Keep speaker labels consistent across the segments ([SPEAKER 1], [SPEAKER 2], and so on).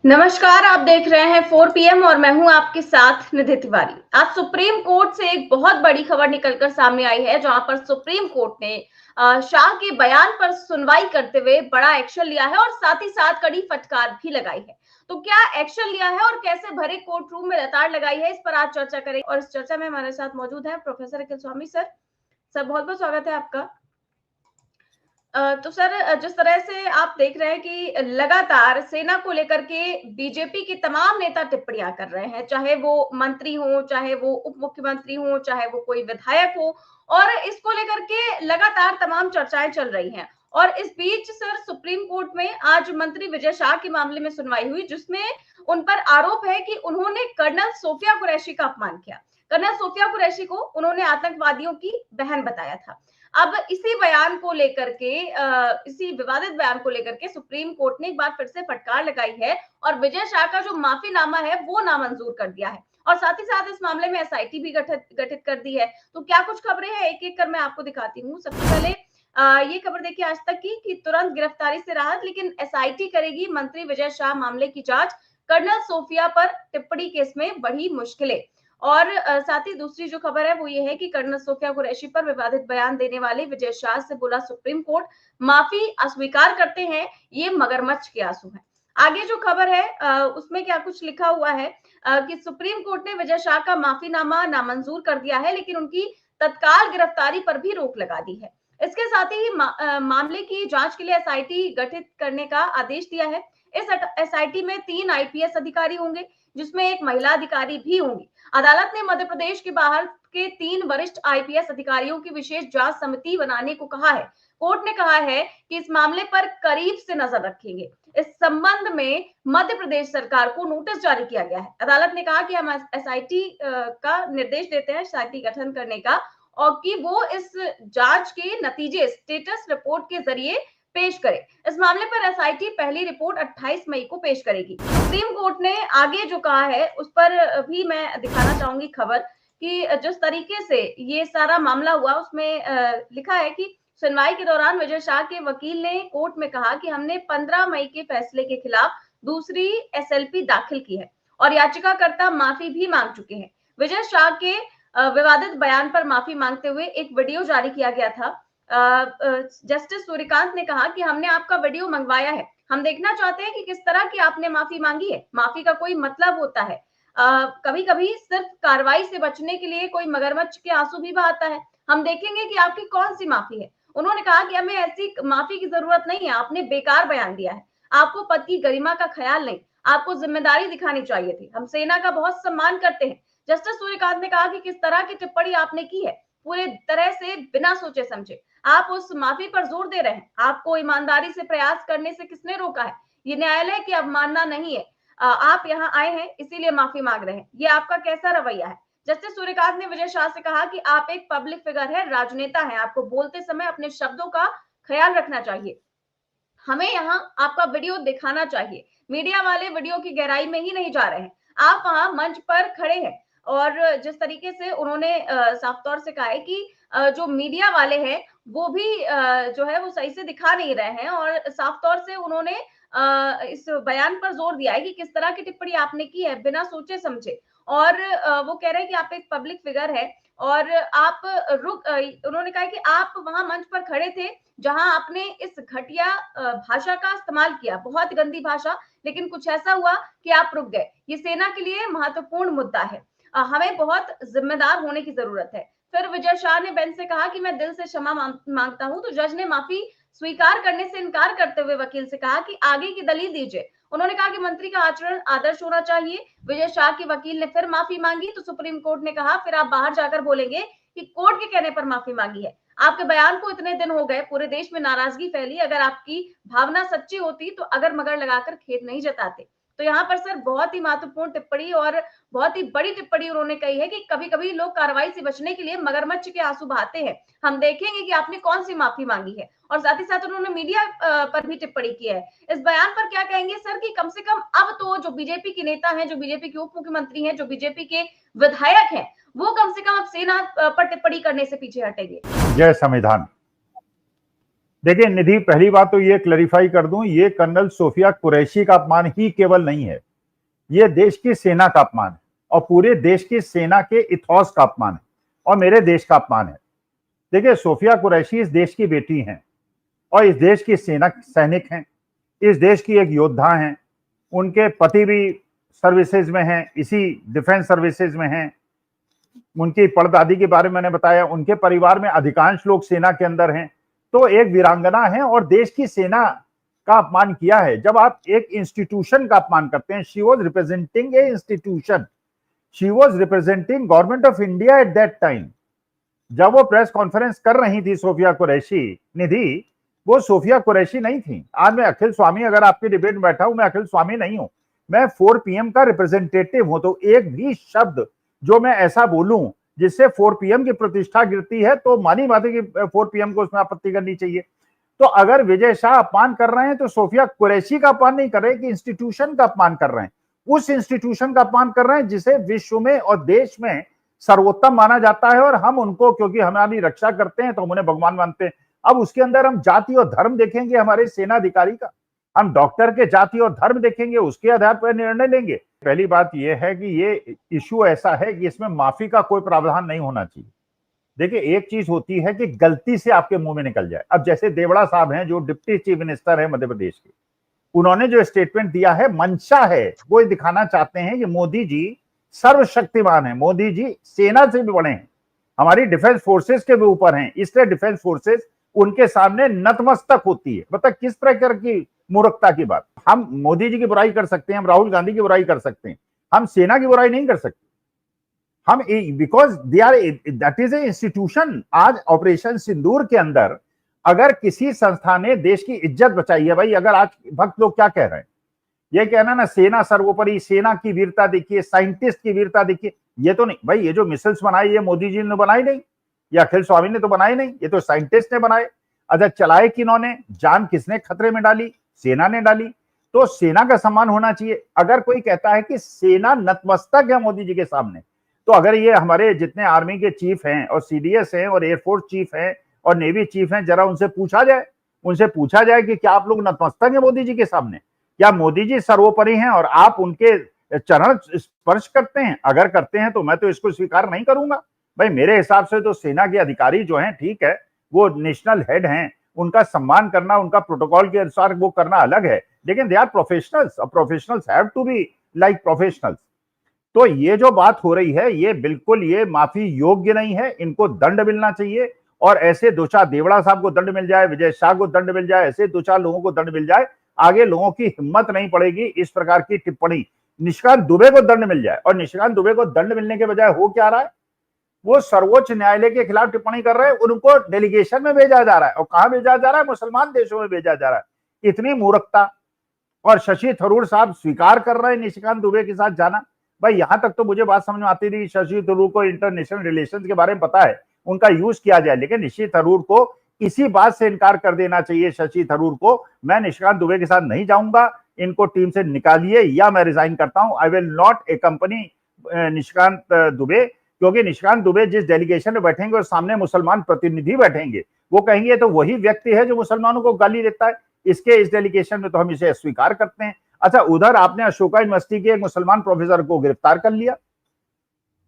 [SPEAKER 1] नमस्कार, आप देख रहे हैं 4 पीएम और मैं हूं आपके साथ निधि तिवारी। आज सुप्रीम कोर्ट से एक बहुत बड़ी खबर निकलकर सामने आई है, जहां पर सुप्रीम कोर्ट ने शाह के बयान पर सुनवाई करते हुए बड़ा एक्शन लिया है और साथ ही साथ कड़ी फटकार भी लगाई है। तो क्या एक्शन लिया है और कैसे भरे कोर्ट रूम में लताड़ लगाई है, इस पर आज चर्चा करेंगे और इस चर्चा में हमारे साथ मौजूद है प्रोफेसर अखिल स्वामी सर। सर, बहुत बहुत स्वागत है आपका। तो सर, जिस तरह से आप देख रहे हैं कि लगातार सेना को लेकर के बीजेपी के तमाम नेता टिप्पणियां कर रहे हैं, चाहे वो मंत्री हो, चाहे वो उप मुख्यमंत्री हो, चाहे वो कोई विधायक हो, और इसको लेकर के लगातार तमाम चर्चाएं चल रही हैं। और इस बीच सर, सुप्रीम कोर्ट में आज मंत्री विजय शाह के मामले में सुनवाई हुई, जिसमें उन पर आरोप है कि उन्होंने कर्नल सोफिया कुरैशी का अपमान किया। कर्नल सोफिया कुरैशी को उन्होंने आतंकवादियों की बहन बताया था। अब इसी बयान को लेकर के इसी विवादित बयान को लेकर के सुप्रीम कोर्ट ने एक बार फिर से फटकार लगाई है और विजय शाह का जो माफीनामा है वो नामंजूर कर दिया है और साथ ही साथ इस मामले में एसआईटी भी गठित कर दी है। तो क्या कुछ खबरें हैं, एक एक कर मैं आपको दिखाती हूँ। सबसे पहले ये खबर देखिए आज तक की कि तुरंत गिरफ्तारी से राहत, लेकिन एसआईटी करेगी मंत्री विजय शाह मामले की जांच। कर्नल सोफिया पर टिप्पणी केस में बढ़ी मुश्किलें। और साथ ही दूसरी जो खबर है वो ये है कि कर्नल सोफिया कुरैशी पर विवादित बयान देने वाले विजय शाह से बोला सुप्रीम कोर्ट, माफी अस्वीकार करते हैं, ये मगरमच्छ के आंसू हैं। आगे जो खबर है उसमें क्या कुछ लिखा हुआ है कि सुप्रीम कोर्ट ने विजय शाह का माफीनामा नामंजूर कर दिया है, लेकिन उनकी तत्काल गिरफ्तारी पर भी रोक लगा दी है। इसके साथ ही मामले की जांच के लिए एसआईटी गठित करने का आदेश दिया है। इस एसआईटी में 3 आईपीएस अधिकारी होंगे, जिसमें एक महिला अधिकारी भी होंगी। अदालत ने मध्य प्रदेश के बाहर के 3 वरिष्ठ आईपीएस अधिकारियों की विशेष जांच समिति बनाने को कहा है। कोर्ट ने कहा है कि इस मामले पर करीब से नजर रखेंगे। इस संबंध में मध्य प्रदेश सरकार को नोटिस जारी किया गया है। अदालत ने कहा कि हम एसआईटी का निर्देश देते हैं एसआईटी गठन करने का, और कि वो इस जांच के नतीजे स्टेटस रिपोर्ट के जरिए पेश करे। इस मामले पर एसआईटी पहली रिपोर्ट 28 मई को पेश करेगी। सुप्रीम कोर्ट ने आगे जो कहा है उस पर भी मैं दिखाना चाहूंगी खबर कि जिस तरीके से ये सारा मामला हुआ उसमें लिखा है कि सुनवाई के दौरान विजय शाह के वकील ने कोर्ट में कहा कि हमने 15 मई के फैसले के खिलाफ दूसरी एसएलपी दाखिल की है और याचिकाकर्ता माफी भी मांग चुके हैं। विजय शाह के विवादित बयान पर माफी मांगते हुए एक वीडियो जारी किया गया था। जस्टिस सूर्यकांत ने कहा कि हमने आपका वीडियो मंगवाया है, हम देखना चाहते हैं कि किस तरह की आपने माफी मांगी है। माफी का कोई मतलब होता है, कभी कभी सिर्फ कार्रवाई से बचने के लिए कोई मगरमच्छ के आंसू भी बहाता है। हम देखेंगे कि आपकी कौन सी माफी है। उन्होंने कहा कि हमें ऐसी माफी की जरूरत नहीं है, आपने बेकार बयान दिया है, आपको पद की गरिमा का ख्याल नहीं, आपको जिम्मेदारी दिखानी चाहिए थी। हम सेना का बहुत सम्मान करते हैं। जस्टिस सूर्यकांत ने कहा कि किस तरह की टिप्पणी आपने की है, पूरे तरह से बिना सोचे समझे आप उस माफी पर जोर दे रहे हैं। आपको ईमानदारी से प्रयास करने से किसने रोका है? ये न्यायालय की अवमानना नहीं है। आप यहाँ आए हैं इसीलिए माफी मांग रहे हैं, ये आपका कैसा रवैया है? जस्टिस सूर्यकांत ने विजय शाह से कहा कि आप एक पब्लिक फिगर है, राजनेता है, आपको बोलते समय अपने शब्दों का ख्याल रखना चाहिए। हमें यहाँ आपका वीडियो दिखाना चाहिए। मीडिया वाले वीडियो की गहराई में ही नहीं जा रहे हैं, आप वहां मंच पर खड़े हैं। और जिस तरीके से उन्होंने साफ तौर से कहा है कि जो मीडिया वाले हैं वो भी जो है वो सही से दिखा नहीं रहे हैं, और साफ तौर से उन्होंने इस बयान पर जोर दिया है कि किस तरह की टिप्पणी आपने की है बिना सोचे समझे। और वो कह रहे हैं कि आप एक पब्लिक फिगर है और आप उन्होंने कहा कि आप वहां मंच पर खड़े थे जहां आपने इस घटिया भाषा का इस्तेमाल किया, बहुत गंदी भाषा, लेकिन कुछ ऐसा हुआ कि आप रुक गए। ये सेना के लिए महत्वपूर्ण मुद्दा है, हमें बहुत जिम्मेदार होने की जरूरत है। फिर विजय शाह ने बेंच से कहा कि मैं दिल से क्षमा मांगता हूं। तो जज ने माफी स्वीकार करने से इनकार करते हुए वकील से कहा कि आगे की दलील दीजिए। उन्होंने कहा कि मंत्री का आचरण आदर्श होना चाहिए। विजय शाह के वकील ने फिर माफी मांगी तो सुप्रीम कोर्ट ने कहा फिर आप बाहर जाकर बोलेंगे कि कोर्ट के कहने पर माफी मांगी है। आपके बयान को इतने दिन हो गए, पूरे देश में नाराजगी फैली, अगर आपकी भावना सच्ची होती तो अगर मगर लगाकर खेत नहीं जताते। तो यहाँ पर सर बहुत ही महत्वपूर्ण टिप्पणी और बहुत ही बड़ी टिप्पणी उन्होंने कही है कि कभी कभी लोग कार्रवाई से बचने के लिए मगरमच्छ के आंसू बहाते हैं। हम देखेंगे कि आपने कौन सी माफी मांगी है। और साथ ही साथ उन्होंने मीडिया पर भी टिप्पणी की है। इस बयान पर क्या कहेंगे सर कि कम से कम अब तो जो बीजेपी के नेता हैं, जो बीजेपी के उप मुख्यमंत्री हैं, जो बीजेपी के विधायक हैं, वो कम से कम अब सेना पर टिप्पणी करने से पीछे हटेंगे।
[SPEAKER 2] जय संविधान। देखिए निधि, पहली बात तो ये क्लैरिफाई कर दूं, ये कर्नल सोफिया कुरैशी का अपमान ही केवल नहीं है, ये देश की सेना का अपमान है और पूरे देश की सेना के इथॉस का अपमान है और मेरे देश का अपमान है। देखिए, सोफिया कुरैशी इस देश की बेटी हैं और इस देश की सेना सैनिक हैं, इस देश की एक योद्धा हैं। उनके पति भी सर्विसेज में हैं, इसी डिफेंस सर्विसेज में हैं। उनकी परदादी के बारे में मैंने बताया, उनके परिवार में अधिकांश लोग सेना के अंदर हैं। तो एक वीरांगना है और देश की सेना का अपमान किया है। जब आप एक इंस्टीट्यूशन का अपमान करते हैं, she was representing A institution, she was representing government of India at that time. जब वो प्रेस कॉन्फ्रेंस कर रही थी सोफिया कुरैशी, निधि, वो सोफिया कुरैशी नहीं थी। आज मैं अखिल स्वामी, अगर आपकी डिबेट में बैठा हूं, मैं अखिल स्वामी नहीं हूं, मैं 4 PM का रिप्रेजेंटेटिव हूं। तो एक भी शब्द जो मैं ऐसा बोलूं जिससे 4 PM की प्रतिष्ठा गिरती है, तो मानी बात है कि 4 PM को उसमें आपत्ति करनी चाहिए। तो अगर विजय शाह अपमान कर रहे हैं तो सोफिया कुरैशी का अपमान नहीं कर रहे कि इंस्टीट्यूशन का अपमान कर रहे हैं। उस इंस्टीट्यूशन का अपमान कर रहे हैं जिसे विश्व में और देश में सर्वोत्तम माना जाता है और हम उनको, क्योंकि हमारी रक्षा करते हैं तो हम उन्हें भगवान मानते हैं। अब उसके अंदर हम जाति और धर्म देखेंगे हमारे सेना अधिकारी का, हम डॉक्टर के जाति और धर्म देखेंगे, उसके आधार पर निर्णय लेंगे। पहली बात यह है कि ये इश्यू ऐसा है कि इसमें माफी का कोई प्रावधान नहीं होना चाहिए। देखिए, एक चीज होती है कि गलती से आपके मुंह में निकल जाए। अब जैसे देवड़ा साहब हैं जो डिप्टी चीफ मिनिस्टर है मध्य प्रदेश के, उन्होंने जो स्टेटमेंट दिया है, मंशा है, वो दिखाना चाहते हैं कि मोदी जी सर्वशक्तिमान है, मोदी जी सेना से भी बड़े हैं, हमारी डिफेंस फोर्सेस के भी ऊपर हैं, इसलिए डिफेंस फोर्सेस उनके सामने नतमस्तक होती है। मतलब किस प्रकार की मूर्खता की बात। हम मोदी जी की बुराई कर सकते हैं, हम राहुल गांधी की बुराई कर सकते हैं, हम सेना की बुराई नहीं कर सकते। हम because they are, that is a institution. आज ऑपरेशन सिंदूर के अंदर अगर किसी संस्था ने देश की इज्जत बचाई है, भाई अगर आज भक्त लोग क्या कह रहे हैं, ये कहना ना सेना सर्वोपरि, सेना की वीरता देखिए, साइंटिस्ट की वीरता देखिए, ये तो नहीं भाई। ये जो मिसाइल्स बनाई ये मोदी जी ने बनाई नहीं, या अखिल स्वामी ने तो बनाई नहीं, ये तो साइंटिस्ट ने बनाए। अगर चलाए किन्होंने, जान किसने खतरे में डाली, सेना ने डाली। तो सेना का सम्मान होना चाहिए। अगर कोई कहता है कि सेना नतमस्तक है मोदी जी के सामने, तो अगर ये हमारे जितने आर्मी के चीफ हैं और CDS हैं और एयरफोर्स चीफ हैं और नेवी चीफ हैं, जरा उनसे पूछा जाए कि क्या आप लोग नतमस्तक हैं मोदी जी के सामने? क्या मोदी जी सर्वोपरि हैं और आप उनके चरण स्पर्श करते हैं? अगर करते हैं तो मैं तो इसको स्वीकार नहीं करूंगा। भाई मेरे हिसाब से तो सेना के अधिकारी जो हैं, ठीक है, वो नेशनल हेड हैं, उनका सम्मान करना, उनका प्रोटोकॉल के अनुसार वो करना अलग है, लेकिन दे आर प्रोफेशनल्स और professionals have to be like professionals. तो ये जो बात हो रही है, ये बिल्कुल ये माफी योग्य नहीं है, इनको दंड मिलना चाहिए। और ऐसे 2-4 देवड़ा साहब को दंड मिल जाए, विजय शाह को दंड मिल जाए, ऐसे 2-4 लोगों को दंड मिल जाए, आगे लोगों की हिम्मत नहीं पड़ेगी इस प्रकार की टिप्पणी। निशिकांत दुबे को दंड मिल जाए, और निशिकांत दुबे को दंड मिलने के बजाय हो क्या रहा है, वो सर्वोच्च न्यायालय के खिलाफ टिप्पणी कर रहे हैं, उनको डेलीगेशन में भेजा जा रहा है। और कहां भेजा जा रहा है? मुसलमान देशों में भेजा जा रहा है। इतनी मूर्खता। और शशि थरूर साहब स्वीकार कर रहे हैं निशिकांत दुबे के साथ जाना। भाई यहां तक तो मुझे बात समझ में आती थी, शशि थरूर को इंटरनेशनल रिलेशंस के बारे में पता है, उनका यूज किया जाए, लेकिन शशि थरूर को इसी बात से इनकार कर देना चाहिए। शशि थरूर को, मैं निशिकांत दुबे के साथ नहीं जाऊंगा, इनको टीम से निकालिए या मैं रिजाइन करता हूं। I will not accompany Nishikant Dubey, क्योंकि निशिकांत दुबे जिस डेलीगेशन में बैठेंगे और सामने मुसलमान प्रतिनिधि बैठेंगे, वो कहेंगे तो वही व्यक्ति है जो मुसलमानों को गाली देता है, इसके इस डेलीगेशन में तो हम इसे अस्वीकार करते हैं। अच्छा, उधर आपने अशोका यूनिवर्सिटी के एक मुसलमान प्रोफेसर को गिरफ्तार कर लिया,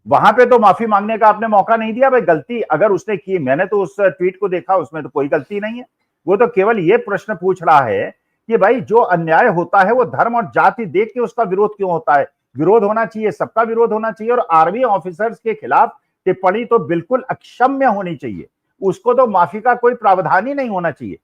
[SPEAKER 2] वहां पे तो माफी मांगने का आपने मौका नहीं दिया। भाई गलती अगर उसने की, मैंने तो उस ट्वीट को देखा, उसमें तो कोई गलती नहीं है। वो तो केवल ये प्रश्न पूछ रहा है कि भाई जो अन्याय होता है वो धर्म और जाति देख के उसका विरोध क्यों होता है? विरोध होना चाहिए, सबका विरोध होना चाहिए। और आर्मी ऑफिसर्स के खिलाफ टिप्पणी तो बिल्कुल अक्षम्य होनी चाहिए, उसको तो माफी का कोई प्रावधान ही नहीं होना चाहिए।